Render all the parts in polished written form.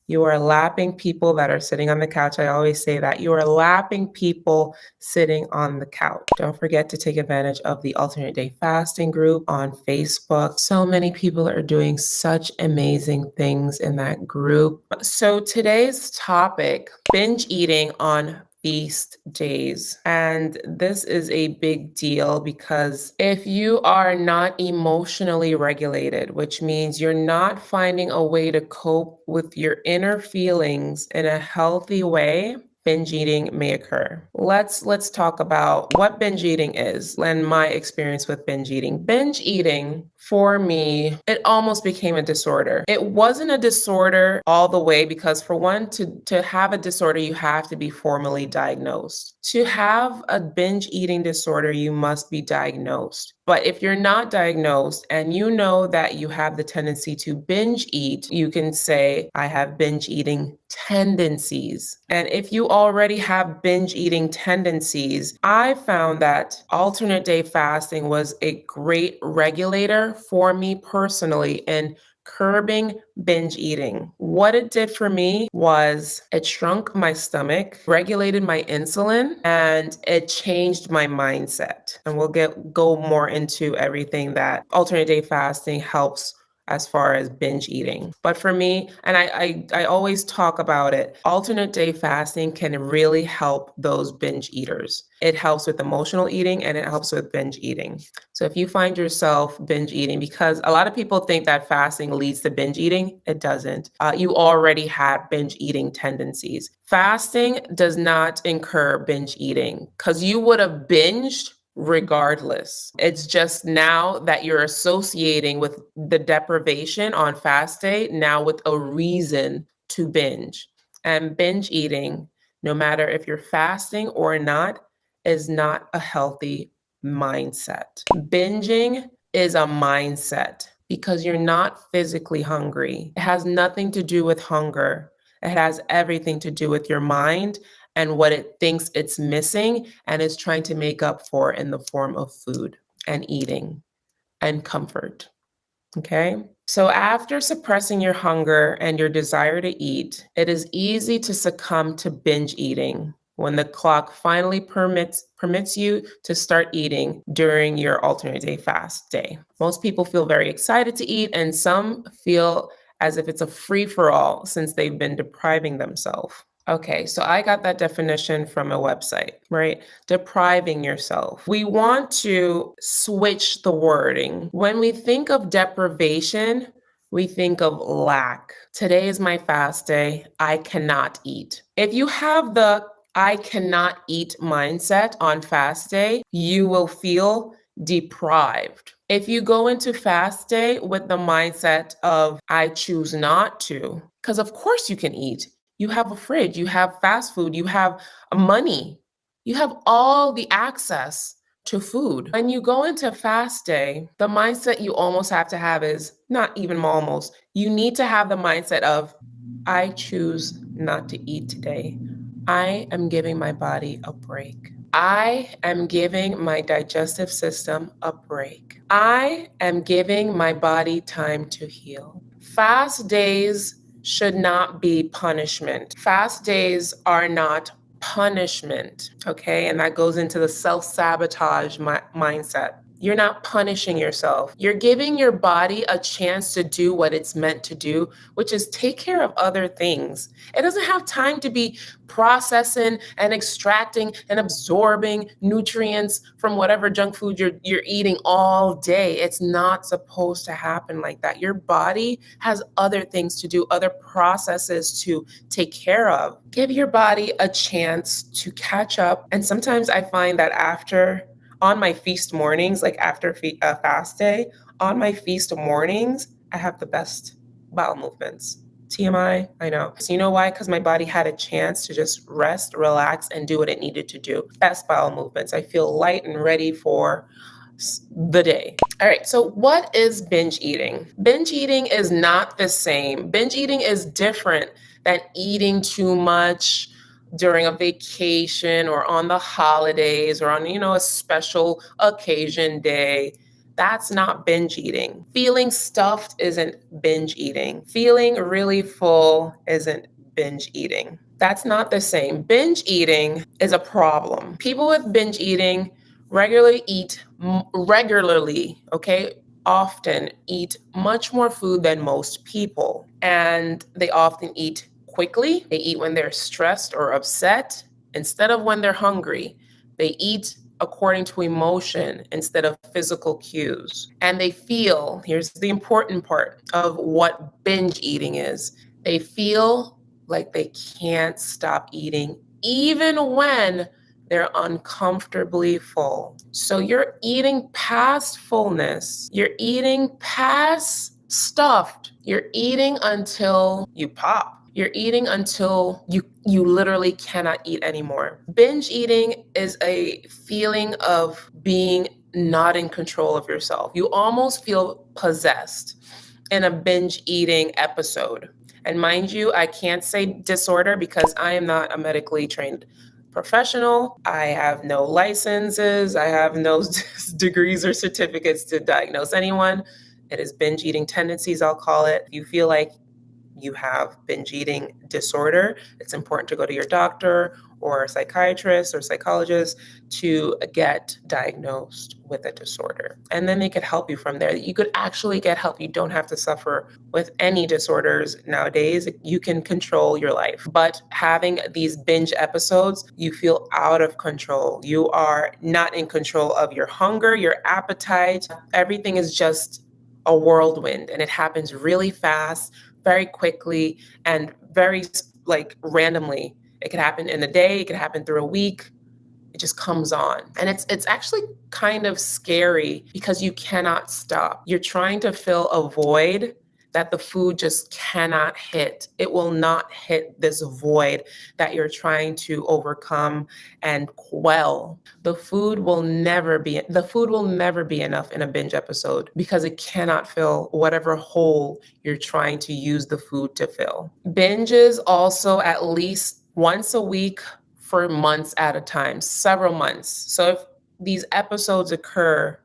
You are lapping people that are sitting on the couch. I always say that. You are lapping people sitting on the couch. Don't forget to take advantage of the alternate day fasting group on Facebook. So many people are doing such amazing things in that group. So today's topic, binge eating on feast days. And this is a big deal because if you are not emotionally regulated, which means you're not finding a way to cope with your inner feelings in a healthy way, binge eating may occur. Let's talk about what binge eating is and my experience with binge eating. Binge eating, for me, it almost became a disorder. It wasn't a disorder all the way because for one, to have a disorder, you have to be formally diagnosed. To have a binge eating disorder, you must be diagnosed. But if you're not diagnosed and you know that you have the tendency to binge eat, you can say, I have binge eating tendencies. And if you already have binge eating tendencies, I found that alternate day fasting was a great regulator for me personally in curbing binge eating. What it did for me was it shrunk my stomach, regulated my insulin, and it changed my mindset. And we'll go more into everything that alternate day fasting helps as far as binge eating. But for me, and I always talk about it, alternate day fasting can really help those binge eaters. It helps with emotional eating and it helps with binge eating. So if you find yourself binge eating, because a lot of people think that fasting leads to binge eating, it doesn't. You already have binge eating tendencies. Fasting does not incur binge eating because you would have binged regardless. It's just now that you're associating with the deprivation on fast day, now with a reason to binge. And binge eating, no matter if you're fasting or not, is not a healthy mindset. Binging is a mindset because you're not physically hungry. It has nothing to do with hunger. It has everything to do with your mind and what it thinks it's missing and is trying to make up for in the form of food and eating and comfort. Okay? So after suppressing your hunger and your desire to eat, it is easy to succumb to binge eating when the clock finally permits you to start eating during your alternate day fast day. Most people feel very excited to eat, and some feel as if it's a free-for-all since they've been depriving themselves. Okay, so I got that definition from a website, right? Depriving yourself. We want to switch the wording. When we think of deprivation, we think of lack. Today is my fast day. I cannot eat. If you have the I cannot eat mindset on fast day, you will feel deprived. If you go into fast day with the mindset of I choose not to, because of course you can eat. You have a fridge, you have fast food, you have money, you have all the access to food. When you go into fast day, the mindset you almost have to have is not even almost, you need to have the mindset of, I choose not to eat today. I am giving my body a break. I am giving my digestive system a break. I am giving my body time to heal. Fast days should not be punishment. Fast days are not punishment, okay? And that goes into the self-sabotage mindset. You're not punishing yourself. You're giving your body a chance to do what it's meant to do, which is take care of other things. It doesn't have time to be processing and extracting and absorbing nutrients from whatever junk food you're eating all day. It's not supposed to happen like that. Your body has other things to do, other processes to take care of. Give your body a chance to catch up. And sometimes I find that on my feast mornings, like after a fast day, on my feast mornings, I have the best bowel movements. TMI, I know. So you know why? Because my body had a chance to just rest, relax, and do what it needed to do. Best bowel movements. I feel light and ready for the day. All right, so what is binge eating? Binge eating is not the same. Binge eating is different than eating too much during a vacation or on the holidays or on, a special occasion day. That's not binge eating. Feeling stuffed isn't binge eating. Feeling really full isn't binge eating. That's not the same. Binge eating is a problem. People with binge eating regularly, okay, often eat much more food than most people. And they often eat quickly. They eat when they're stressed or upset instead of when they're hungry. They eat according to emotion instead of physical cues. And they feel, here's the important part of what binge eating is, they feel like they can't stop eating even when they're uncomfortably full. So you're eating past fullness. You're eating past stuffed. You're eating until you pop. You're eating until you literally cannot eat anymore. Binge eating is a feeling of being not in control of yourself. You almost feel possessed in a binge eating episode. And mind you, I can't say disorder because I am not a medically trained professional. I have no licenses. I have no degrees or certificates to diagnose anyone. It is binge eating tendencies, I'll call it. If you feel like you have binge eating disorder, it's important to go to your doctor or a psychiatrist or psychologist to get diagnosed with a disorder. And then they could help you from there. You could actually get help. You don't have to suffer with any disorders nowadays. You can control your life. But having these binge episodes, you feel out of control. You are not in control of your hunger, your appetite. Everything is just a whirlwind, and it happens really fast, very quickly, and very randomly. It could happen in a day, it could happen through a week. It just comes on. And it's actually kind of scary because you cannot stop. You're trying to fill a void that the food just cannot hit. It will not hit this void that you're trying to overcome and quell. The food will never be enough in a binge episode because it cannot fill whatever hole you're trying to use the food to fill. Binges also at least once a week for months at a time, several months. So if these episodes occur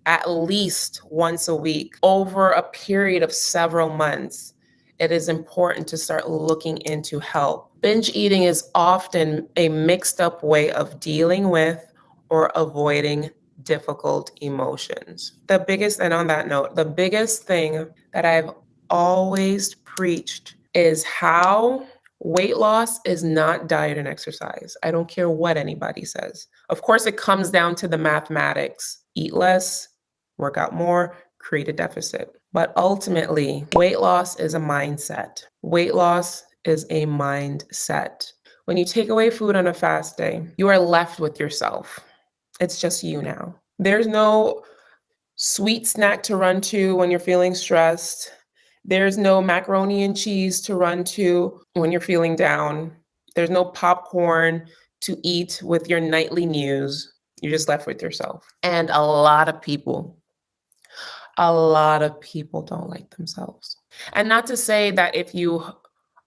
at least once a week over a period of several months, it is important to start looking into help. Binge eating is often a mixed up way of dealing with or avoiding difficult emotions. And on that note, the biggest thing that I've always preached is how weight loss is not diet and exercise. I don't care what anybody says. Of course, it comes down to the mathematics. Eat less, work out more, create a deficit. But ultimately, weight loss is a mindset. Weight loss is a mindset. When you take away food on a fast day, you are left with yourself. It's just you now. There's no sweet snack to run to when you're feeling stressed. There's no macaroni and cheese to run to when you're feeling down. There's no popcorn to eat with your nightly news. You're just left with yourself. And a lot of people don't like themselves. And not to say that if you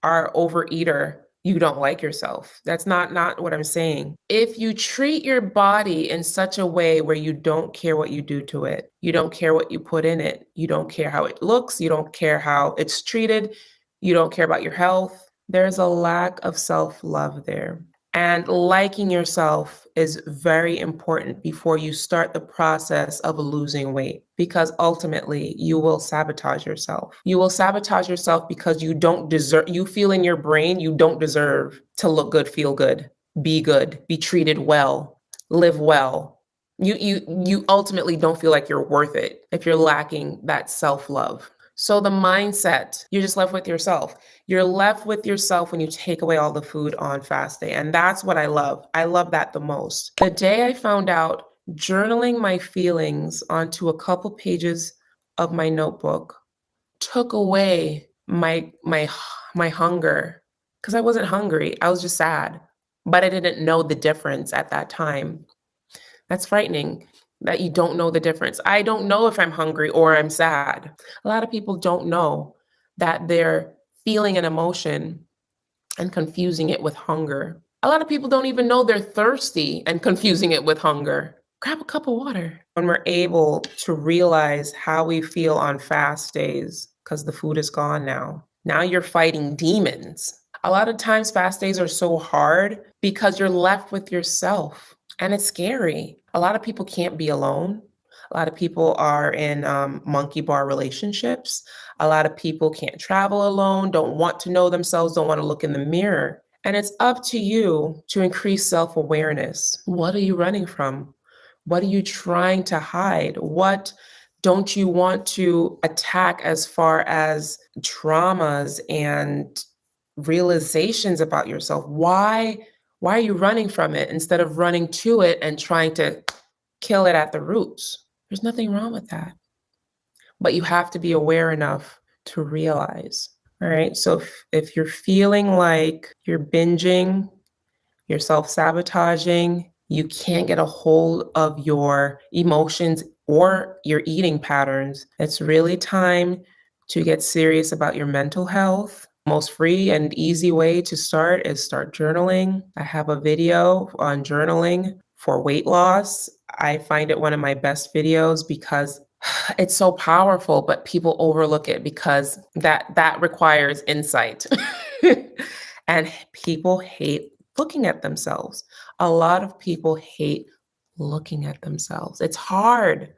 are overeater, you don't like yourself. That's not what I'm saying. If you treat your body in such a way where you don't care what you do to it, you don't care what you put in it, you don't care how it looks, you don't care how it's treated, you don't care about your health, there's a lack of self-love there. And liking yourself is very important before you start the process of losing weight, because ultimately you will sabotage yourself. You will sabotage yourself because you feel in your brain you don't deserve to look good, feel good, be treated well, live well. You ultimately don't feel like you're worth it if you're lacking that self-love. So the mindset, you're just left with yourself. You're left with yourself when you take away all the food on fast day. And that's what I love. I love that the most. The day I found out journaling my feelings onto a couple pages of my notebook took away my hunger, because I wasn't hungry. I was just sad, but I didn't know the difference at that time. That's frightening that you don't know the difference. I don't know if I'm hungry or I'm sad. A lot of people don't know that they're feeling an emotion and confusing it with hunger. A lot of people don't even know they're thirsty and confusing it with hunger. grab a cup of water. When we're able to realize how we feel on fast days, because the food is gone now you're fighting demons. A lot of times fast days are so hard because you're left with yourself, and it's scary. A lot of people can't be alone. A lot of people are in monkey bar relationships. A lot of people can't travel alone, don't want to know themselves, don't want to look in the mirror. And it's up to you to increase self-awareness. What are you running from? What are you trying to hide? What don't you want to attack as far as traumas and realizations about yourself? Why are you running from it instead of running to it and trying to kill it at the roots? There's nothing wrong with that. But you have to be aware enough to realize. All right. So if you're feeling like you're binging, you're self-sabotaging, you can't get a hold of your emotions or your eating patterns, it's really time to get serious about your mental health. Most free and easy way to start is start journaling. I have a video on journaling for weight loss. I find it one of my best videos because it's so powerful, but people overlook it because that requires insight. And people hate looking at themselves. A lot of people hate looking at themselves. It's hard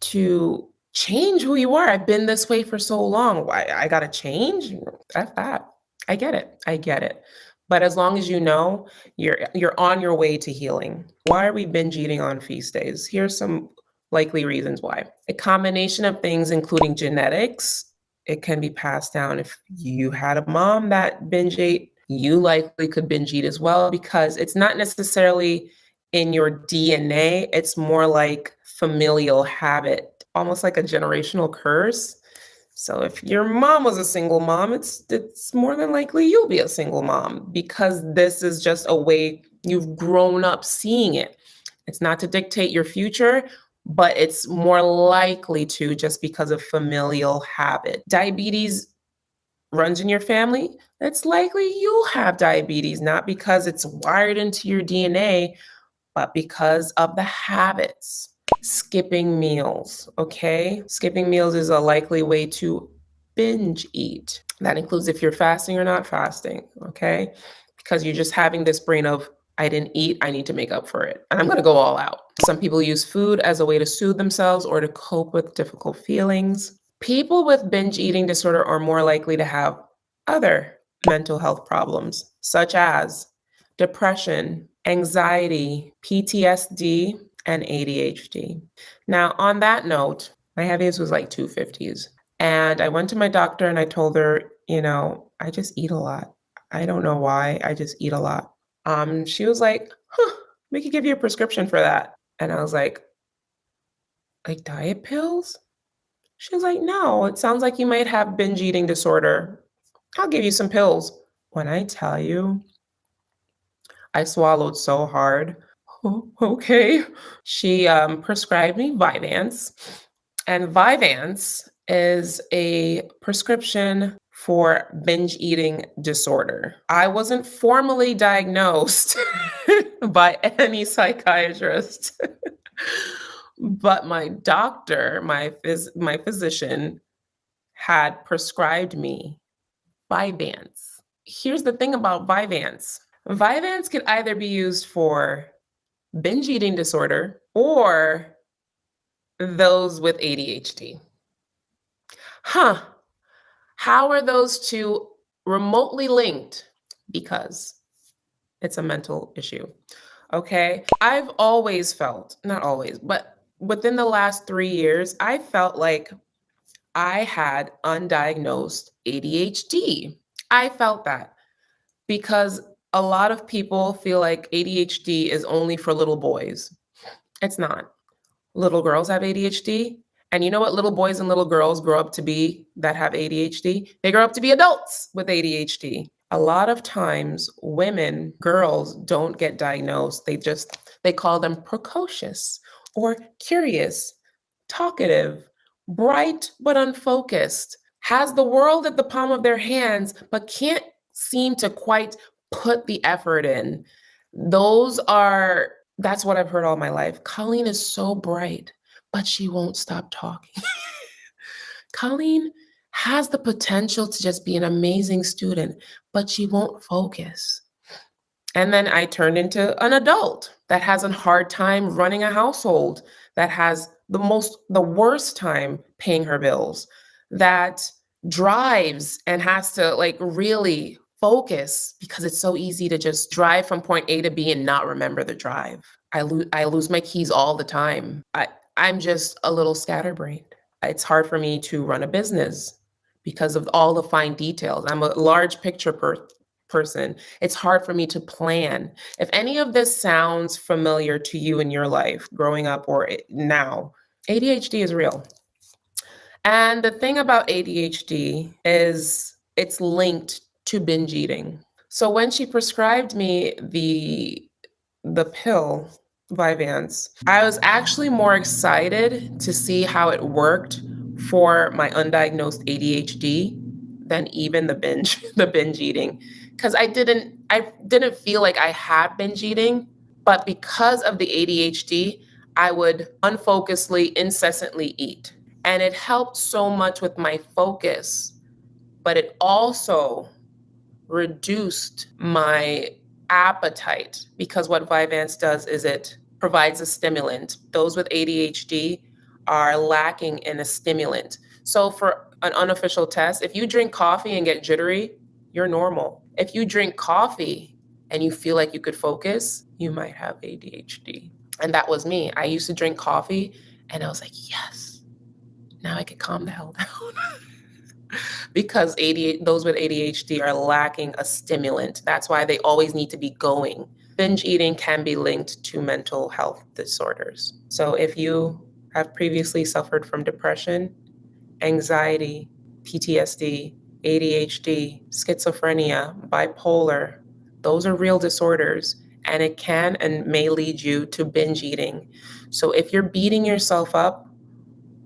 to change who you are. I've been this way for so long. Why I gotta change? F that. I get it. I get it. But as long as you know you're on your way to healing. Why are we binge eating on feast days? Here's some likely reasons why. A combination of things, including genetics. It can be passed down. If you had a mom that binge ate, you likely could binge eat as well, because it's not necessarily in your DNA. It's more like familial habit, almost like a generational curse. So if your mom was a single mom, it's more than likely you'll be a single mom, because this is just a way you've grown up seeing it. It's not to dictate your future, but it's more likely to, just because of familial habit. Diabetes runs in your family. It's likely you'll have diabetes, not because it's wired into your DNA, but because of the habits. Skipping meals, okay? Skipping meals is a likely way to binge eat. That includes if you're fasting or not fasting, okay? Because you're just having this brain of, I didn't eat, I need to make up for it, and I'm gonna go all out. Some people use food as a way to soothe themselves or to cope with difficult feelings. People with binge eating disorder are more likely to have other mental health problems, such as depression, anxiety, PTSD, and ADHD. Now, on that note, my heaviest was like 250s. And I went to my doctor and I told her, I just eat a lot. I don't know why. I just eat a lot. She was like, we could give you a prescription for that. And I was like diet pills? She was like, no, it sounds like you might have binge eating disorder. I'll give you some pills. When I tell you, I swallowed so hard. Oh, okay. She prescribed me Vyvanse, and Vyvanse is a prescription for binge eating disorder. I wasn't formally diagnosed by any psychiatrist, but my doctor, my physician, had prescribed me Vyvanse. Here's the thing about Vyvanse. Vyvanse could either be used for binge eating disorder or those with ADHD. Huh. How are those two remotely linked? Because it's a mental issue. Okay. I've always felt, not always, but within the last 3 years, I felt like I had undiagnosed ADHD. I felt that because a lot of people feel like ADHD is only for little boys. It's not. Little girls have ADHD. And you know what little boys and little girls grow up to be that have ADHD? They grow up to be adults with ADHD. A lot of times women, girls don't get diagnosed. They call them precocious or curious, talkative, bright but unfocused, has the world at the palm of their hands, but can't seem to quite put the effort in. Those are That's what I've heard all my life. Colleen is so bright, but she won't stop talking. Colleen has the potential to just be an amazing student, but she won't focus. And then I turned into an adult that has a hard time running a household, that has the worst time paying her bills, that drives and has to like really focus because it's so easy to just drive from point A to B and not remember the drive. I lose my keys all the time. I'm just a little scatterbrained. It's hard for me to run a business because of all the fine details. I'm a large picture person. It's hard for me to plan. If any of this sounds familiar to you in your life, growing up or now, ADHD is real. And the thing about ADHD is it's linked to binge eating. So when she prescribed me the pill Vyvanse, I was actually more excited to see how it worked for my undiagnosed ADHD than even the binge eating, because I didn't feel like I had binge eating, but because of the ADHD, I would unfocusedly, incessantly eat. And it helped so much with my focus, but it also reduced my appetite, because what Vyvanse does is it provides a stimulant. Those with ADHD are lacking in a stimulant. So for an unofficial test, if you drink coffee and get jittery, you're normal. If you drink coffee and you feel like you could focus, you might have ADHD. And that was me. I used to drink coffee and I was like, yes, now I can calm the hell down. Because those with ADHD are lacking a stimulant. That's why they always need to be going. Binge eating can be linked to mental health disorders. So if you have previously suffered from depression, anxiety, PTSD, ADHD, schizophrenia, bipolar, those are real disorders, and it can and may lead you to binge eating. So if you're beating yourself up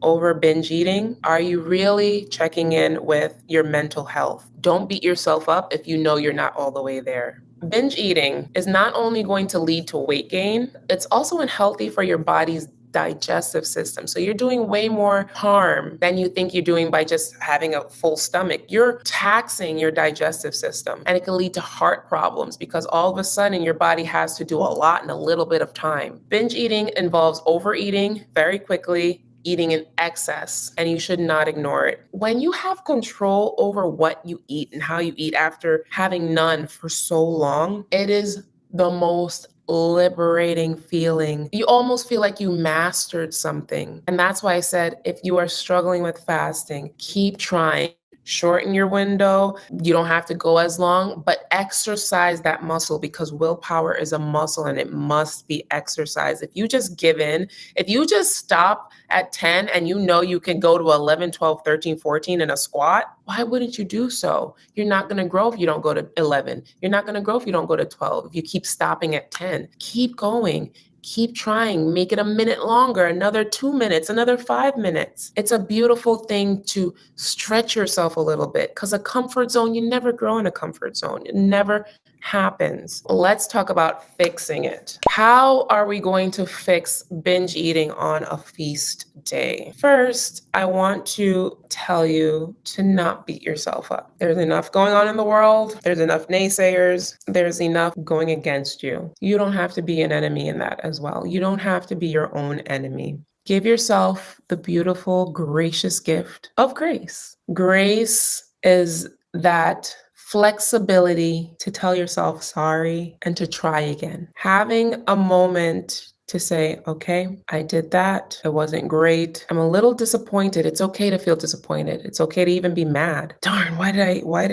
over binge eating, are you really checking in with your mental health? Don't beat yourself up if you know you're not all the way there. Binge eating is not only going to lead to weight gain, it's also unhealthy for your body's digestive system. So you're doing way more harm than you think you're doing by just having a full stomach. You're taxing your digestive system, and it can lead to heart problems because all of a sudden your body has to do a lot in a little bit of time. Binge eating involves overeating very quickly, eating in excess, and you should not ignore it. When you have control over what you eat and how you eat after having none for so long, it is the most liberating feeling. You almost feel like you mastered something. And that's why I said, if you are struggling with fasting, keep trying. Shorten your window. You don't have to go as long, but exercise that muscle, because willpower is a muscle and it must be exercised. If you just give in, if you just stop at 10 and you know you can go to 11, 12, 13, 14 in a squat, why wouldn't you do so? You're not going to grow if you don't go to 11. You're not going to grow if you don't go to 12. If you keep stopping at 10, keep going. Keep trying, make it a minute longer, another 2 minutes, another 5 minutes. It's a beautiful thing to stretch yourself a little bit, because a comfort zone, you never grow in a comfort zone. It never happens. Let's talk about fixing it. How are we going to fix binge eating on a feast day? First, I want to tell you to not beat yourself up. There's enough going on in the world. There's enough naysayers. There's enough going against you. You don't have to be an enemy in that as well. You don't have to be your own enemy. Give yourself the beautiful, gracious gift of grace. Grace is that flexibility to tell yourself sorry and to try again. Having a moment to say, okay, I did that. It wasn't great. I'm a little disappointed. It's okay to feel disappointed. It's okay to even be mad. Darn, why did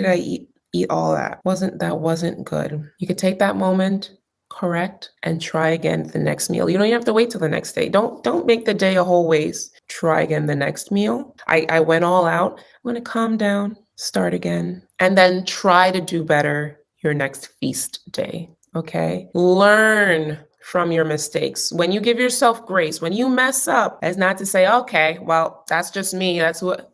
I eat all that? That wasn't good. You could take that moment, correct, and try again the next meal. You don't even have to wait till the next day. Don't make the day a whole waste. Try again the next meal. I went all out. I'm gonna calm down, start again, and then try to do better your next feast day. Okay? Learn from your mistakes. When you give yourself grace, when you mess up, it's not to say, okay, well, that's just me.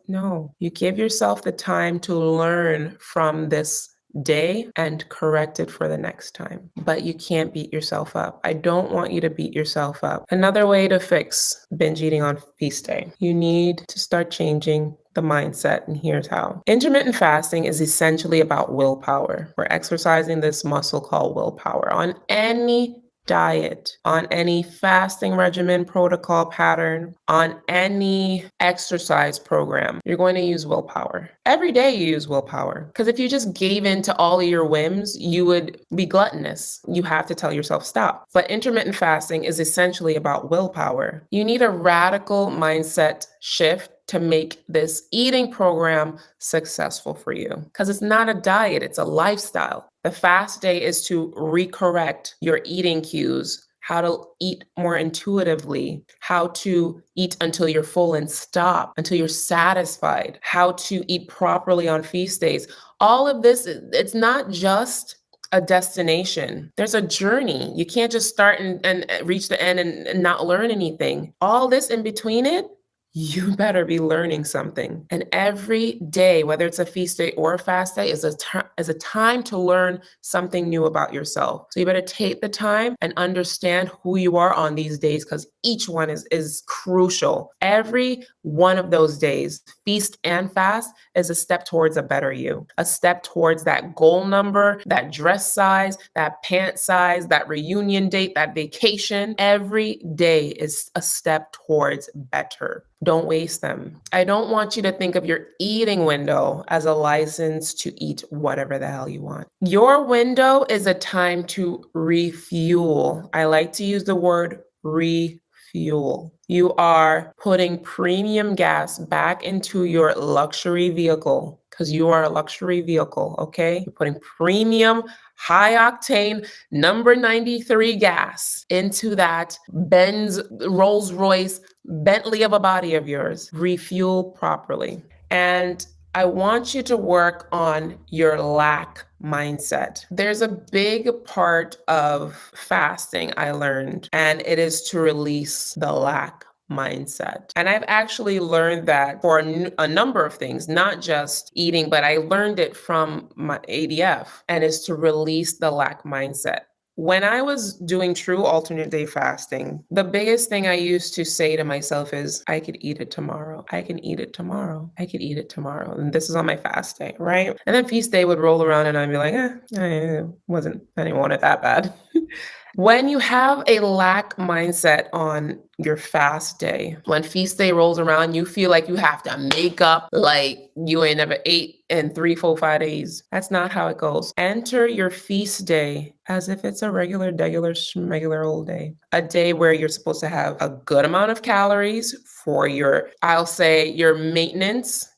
No, you give yourself the time to learn from this day and correct it for the next time. But you can't beat yourself up. I don't want you to beat yourself up. Another way to fix binge eating on feast day, you need to start changing the mindset, and here's how. Intermittent fasting is essentially about willpower. We're exercising this muscle called willpower on any diet, on any fasting regimen, protocol, pattern, on any exercise program. You're going to use willpower. Every day you use willpower. Because if you just gave in to all of your whims, you would be gluttonous. You have to tell yourself stop. But intermittent fasting is essentially about willpower. You need a radical mindset shift to make this eating program successful for you. Because it's not a diet, it's a lifestyle. The fast day is to recorrect your eating cues, how to eat more intuitively, how to eat until you're full and stop, until you're satisfied, how to eat properly on feast days. All of this, it's not just a destination. There's a journey. You can't just start and reach the end and not learn anything. All this in between it, you better be learning something. And every day, whether it's a feast day or a fast day, is a time to learn something new about yourself. So you better take the time and understand who you are on these days, because each one is crucial. Every one of those days, feast and fast, is a step towards a better you, a step towards that goal number, that dress size, that pant size, that reunion date, that vacation. Every day is a step towards better. Don't waste them. I don't want you to think of your eating window as a license to eat whatever the hell you want. Your window is a time to refuel. I like to use the word refuel. You are putting premium gas back into your luxury vehicle, because you are a luxury vehicle, okay? You're putting premium, high octane, number 93 gas into that Benz, Rolls Royce, Bentley of a body of yours. Refuel properly. And I want you to work on your lack mindset. There's a big part of fasting I learned, and it is to release the lack mindset. And I've actually learned that for a number of things, not just eating, but I learned it from my ADF, and is to release the lack mindset. When I was doing true alternate day fasting, the biggest thing I used to say to myself is, I could eat it tomorrow. I can eat it tomorrow. I could eat it tomorrow. And this is on my fast day, right? And then feast day would roll around and I'd be like, I didn't want it that bad. When you have a lack mindset on your fast day, when feast day rolls around, you feel like you have to make up like you ain't never ate in 3, 4, 5 days. That's not how it goes. Enter your feast day as if it's a regular old day. A day where you're supposed to have a good amount of calories for your, I'll say, your maintenance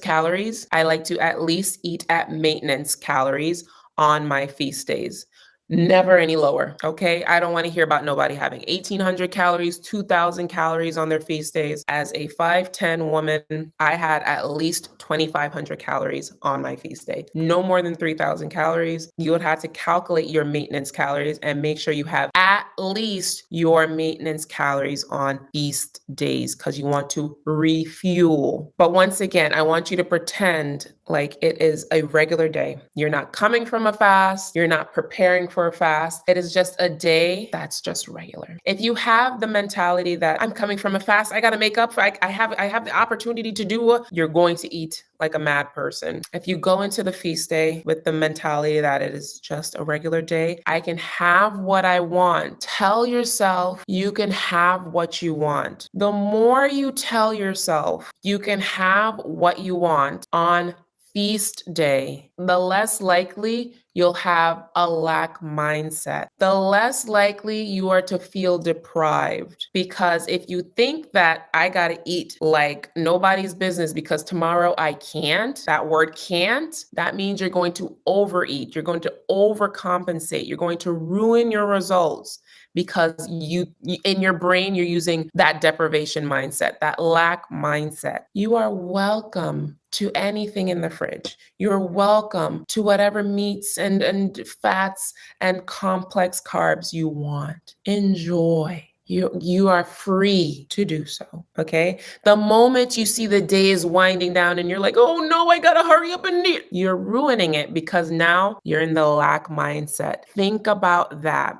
calories. I like to at least eat at maintenance calories on my feast days. Never any lower, okay? I don't want to hear about nobody having 1,800 calories, 2,000 calories on their feast days. As a 5'10" woman, I had at least 2,500 calories on my feast day. No more than 3,000 calories. You would have to calculate your maintenance calories and make sure you have at least your maintenance calories on feast days, because you want to refuel. But once again, I want you to pretend like it is a regular day. You're not coming from a fast. You're not preparing for a fast. It is just a day that's just regular. If you have the mentality that I'm coming from a fast, I got to make up for, I have the opportunity to do, you're going to eat like a mad person. If you go into the feast day with the mentality that it is just a regular day, I can have what I want. Tell yourself you can have what you want. The more you tell yourself you can have what you want on feast day, the less likely you'll have a lack mindset. The less likely you are to feel deprived. Because if you think that I gotta eat like nobody's business because tomorrow I can't, that word can't, that means you're going to overeat. You're going to overcompensate. You're going to ruin your results, because you in your brain, you're using that deprivation mindset, that lack mindset. You are welcome to anything in the fridge. You're welcome to whatever meats and fats and complex carbs you want. Enjoy. You are free to do so, okay? The moment you see the day is winding down and you're like, oh no, I gotta hurry up and eat, you're ruining it because now you're in the lack mindset. Think about that.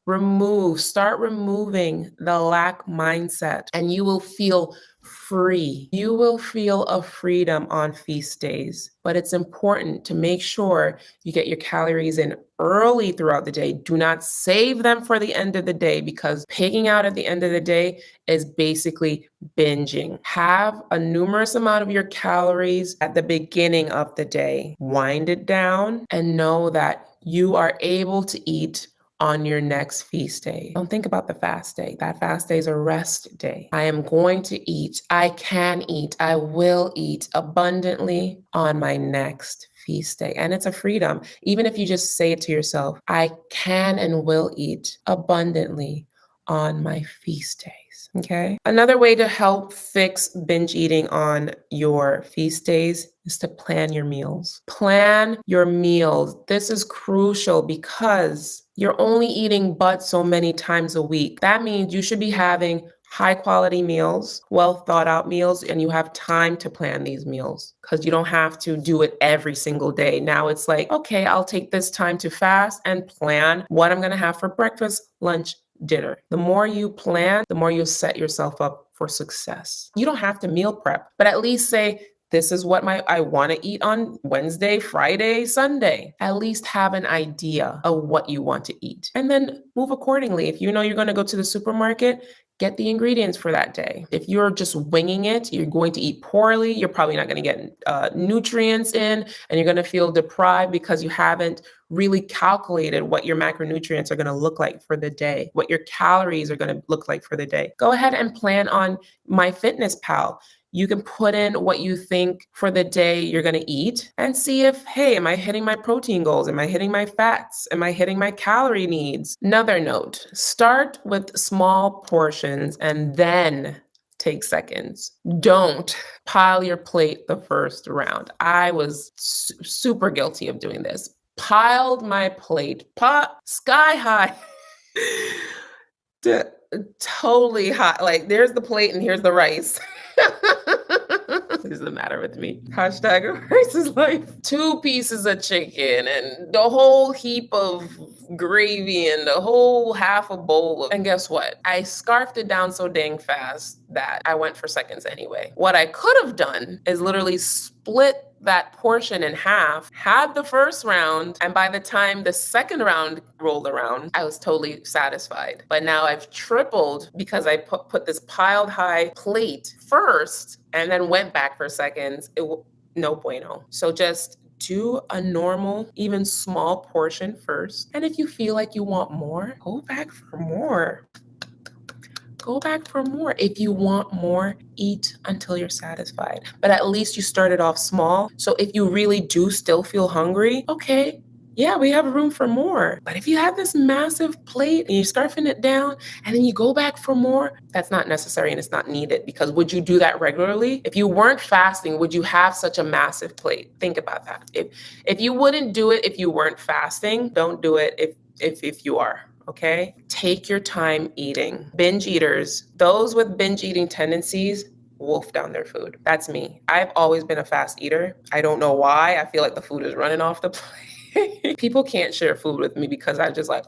Start removing the lack mindset and you will feel free. You will feel a freedom on feast days, but it's important to make sure you get your calories in early throughout the day. Do not save them for the end of the day because pigging out at the end of the day is basically binging. Have a numerous amount of your calories at the beginning of the day. Wind it down and know that you are able to eat on your next feast day. Don't think about the fast day. That fast day is a rest day. I am going to eat. I can eat. I will eat abundantly on my next feast day. And it's a freedom. Even if you just say it to yourself, I can and will eat abundantly on my feast days. Okay. Another way to help fix binge eating on your feast days is to plan your meals. Plan your meals. This is crucial because you're only eating but so many times a week. That means you should be having high quality meals, well thought out meals, and you have time to plan these meals because you don't have to do it every single day. Now it's like, okay, I'll take this time to fast and plan what I'm going to have for breakfast, lunch, dinner. The more you plan, the more you'll set yourself up for success. You don't have to meal prep, but at least say, this is what I want to eat on Wednesday, Friday, Sunday. At least have an idea of what you want to eat and then move accordingly. If you know you're going to go to the supermarket, get the ingredients for that day. If you're just winging it, you're going to eat poorly. You're probably not going to get nutrients in, and you're going to feel deprived because you haven't really calculated what your macronutrients are going to look like for the day, what your calories are going to look like for the day. Go ahead and plan on MyFitnessPal. You can put in what you think for the day you're going to eat and see if, hey, am I hitting my protein goals? Am I hitting my fats? Am I hitting my calorie needs? Another note, start with small portions and then take seconds. Don't pile your plate the first round. I was super guilty of doing this. Piled my plate, sky high. Totally hot. Like there's the plate and here's the rice. What is the matter with me? Hashtag rice is life. 2 pieces of chicken and the whole heap of gravy and the whole half a bowl of, and guess what? I scarfed it down so dang fast that I went for seconds anyway. What I could have done is literally split that portion in half, had the first round, and by the time the second round rolled around, I was totally satisfied. But now I've tripled because I put this piled high plate first and then went back for seconds. No bueno. So just do a normal, even small portion first. And if you feel like you want more, go back for more. Go back for more. If you want more, eat until you're satisfied. But at least you started off small. So if you really do still feel hungry, okay, yeah, we have room for more. But if you have this massive plate and you're scarfing it down and then you go back for more, that's not necessary and it's not needed, because would you do that regularly? If you weren't fasting, would you have such a massive plate? Think about that. If you wouldn't do it if you weren't fasting, don't do it if you are. Okay? Take your time eating. Binge eaters, those with binge eating tendencies, wolf down their food. That's me. I've always been a fast eater. I don't know why. I feel like the food is running off the plate. People can't share food with me because I just like,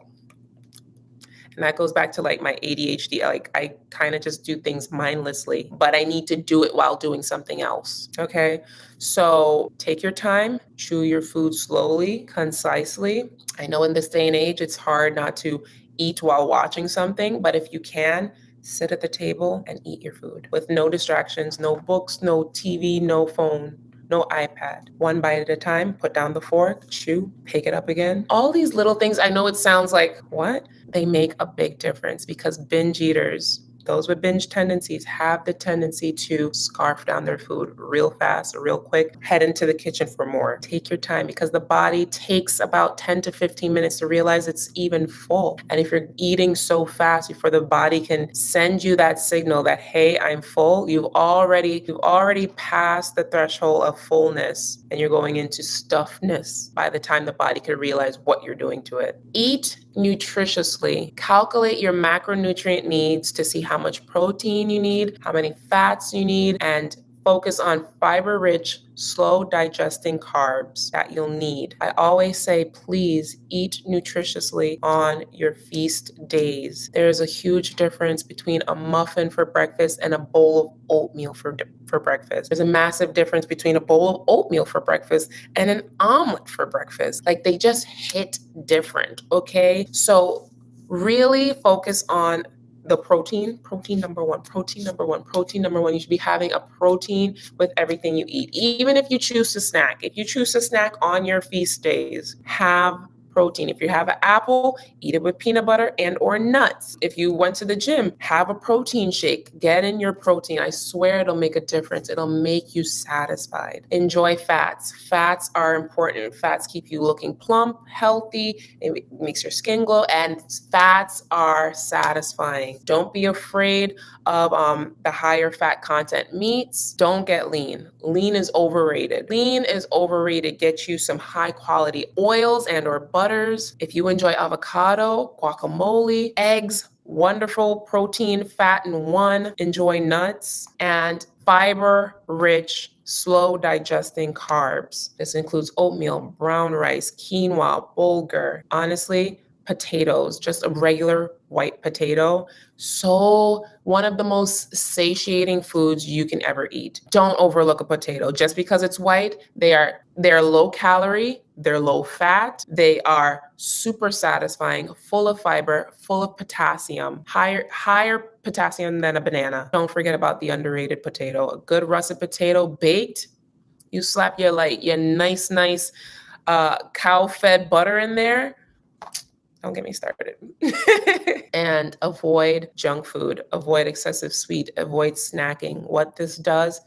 and that goes back to like my ADHD. Like I kind of just do things mindlessly, but I need to do it while doing something else. Okay. So take your time, chew your food slowly, concisely. I know in this day and age, it's hard not to eat while watching something, but if you can, sit at the table and eat your food with no distractions, no books, no TV, no phone, no iPad. One bite at a time, put down the fork, chew, pick it up again. All these little things, I know it sounds like, what? They make a big difference because binge eaters, those with binge tendencies, have the tendency to scarf down their food real fast, real quick, head into the kitchen for more. Take your time because the body takes about 10 to 15 minutes to realize it's even full. And if you're eating so fast before the body can send you that signal that, hey, I'm full, you've already passed the threshold of fullness and you're going into stuffedness by the time the body can realize what you're doing to it. Eat nutritiously. Calculate your macronutrient needs to see how much protein you need, how many fats you need, and focus on fiber-rich, slow digesting carbs that you'll need. I always say, please eat nutritiously on your feast days. There's a huge difference between a muffin for breakfast and a bowl of oatmeal for breakfast. There's a massive difference between a bowl of oatmeal for breakfast and an omelet for breakfast. Like, they just hit different, okay? So really focus on the protein number one. You should be having a protein with everything you eat. Even if you choose to snack, on your feast days, have protein. If you have an apple, eat it with peanut butter and or nuts. If you went to the gym, have a protein shake. Get in your protein. I swear it'll make a difference. It'll make you satisfied. Enjoy fats. Fats are important. Fats keep you looking plump, healthy. It makes your skin glow, and fats are satisfying. Don't be afraid of the higher fat content meats. Don't get lean. Lean is overrated. Get you some high quality oils and or butters. If you enjoy avocado, guacamole, eggs, wonderful protein, fat in one. Enjoy nuts and fiber-rich, slow digesting carbs. This includes oatmeal, brown rice, quinoa, bulgur. Honestly, potatoes, just a regular white potato. So one of the most satiating foods you can ever eat. Don't overlook a potato. Just because it's white, they're low calorie, they're low fat, they are super satisfying, full of fiber, full of potassium, higher potassium than a banana. Don't forget about the underrated potato. A good russet potato baked, you slap your nice cow-fed butter in there. Don't get me started. And avoid junk food, avoid excessive sweet, avoid snacking. What this does,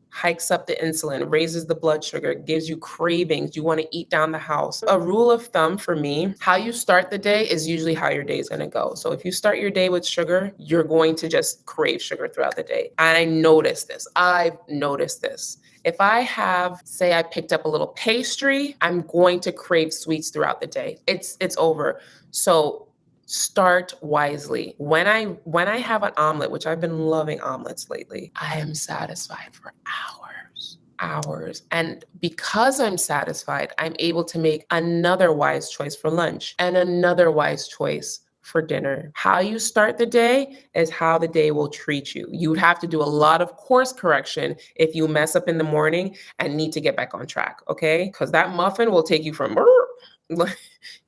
hikes up the insulin, raises the blood sugar, gives you cravings. You want to eat down the house. A rule of thumb for me, how you start the day is usually how your day is going to go. So if you start your day with sugar, you're going to just crave sugar throughout the day. I've noticed this. If I have, say I picked up a little pastry, I'm going to crave sweets throughout the day. It's over. So start wisely. When I have an omelet, which I've been loving omelets lately, I am satisfied for hours. And because I'm satisfied, I'm able to make another wise choice for lunch and another wise choice for dinner. How you start the day is how the day will treat you. You would have to do a lot of course correction if you mess up in the morning and need to get back on track, okay? Because that muffin will take you from,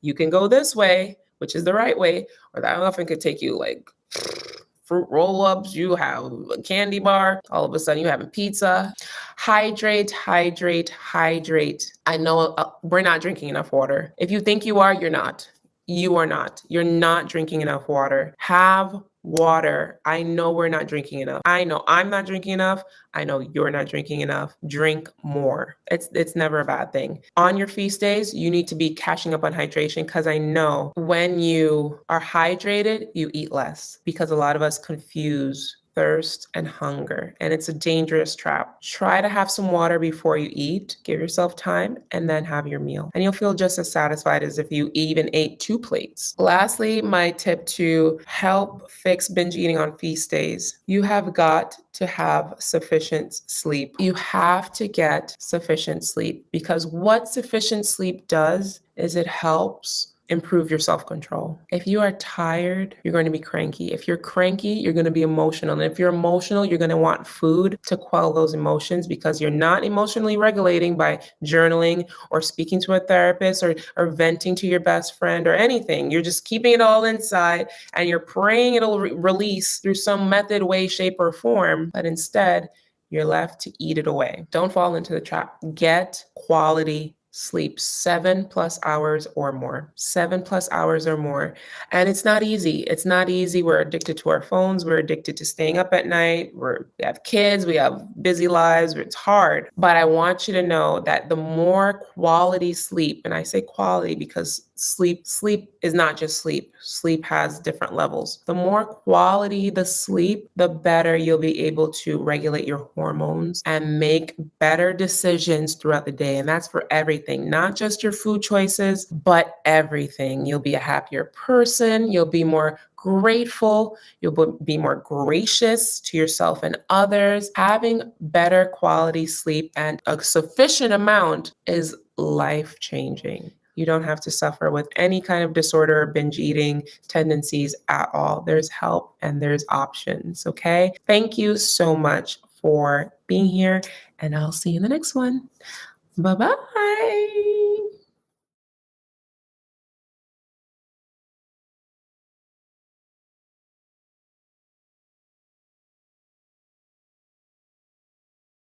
you can go this way, which is the right way, or that muffin could take you like fruit roll-ups, you have a candy bar, all of a sudden you're having pizza. Hydrate. I know we're not drinking enough water. If you think you are, you're not. You are not. You're not drinking enough water. Have water. I know we're not drinking enough. I know I'm not drinking enough. I know you're not drinking enough. Drink more. It's never a bad thing. On your feast days, you need to be catching up on hydration, because I know when you are hydrated, you eat less, because a lot of us confuse thirst and hunger, and it's a dangerous trap. Try to have some water before you eat. Give yourself time and then have your meal, and you'll feel just as satisfied as if you even ate 2 plates. Lastly, my tip to help fix binge eating on feast days: you have got to have sufficient sleep. You have to get sufficient sleep, because what sufficient sleep does is it helps improve your self-control. If you are tired, you're going to be cranky. If you're cranky, you're going to be emotional. And if you're emotional, you're going to want food to quell those emotions, because you're not emotionally regulating by journaling or speaking to a therapist or venting to your best friend or anything. You're just keeping it all inside, and you're praying it'll release through some method, way, shape, or form. But instead, you're left to eat it away. Don't fall into the trap. Get quality sleep, 7+ hours or more, 7+ hours or more. And it's not easy. We're addicted to our phones. We're addicted to staying up at night. We have kids. We have busy lives. It's hard. But I want you to know that the more quality sleep, and I say quality because sleep is not just sleep. Sleep has different levels. The more quality the sleep, the better you'll be able to regulate your hormones and make better decisions throughout the day. And that's for everything. everything, not just your food choices, but everything. You'll be a happier person. You'll be more grateful. You'll be more gracious to yourself and others. Having better quality sleep and a sufficient amount is life-changing. You don't have to suffer with any kind of disorder or binge eating tendencies at all. There's help and there's options, okay? Thank you so much for being here, and I'll see you in the next one. Bye-bye.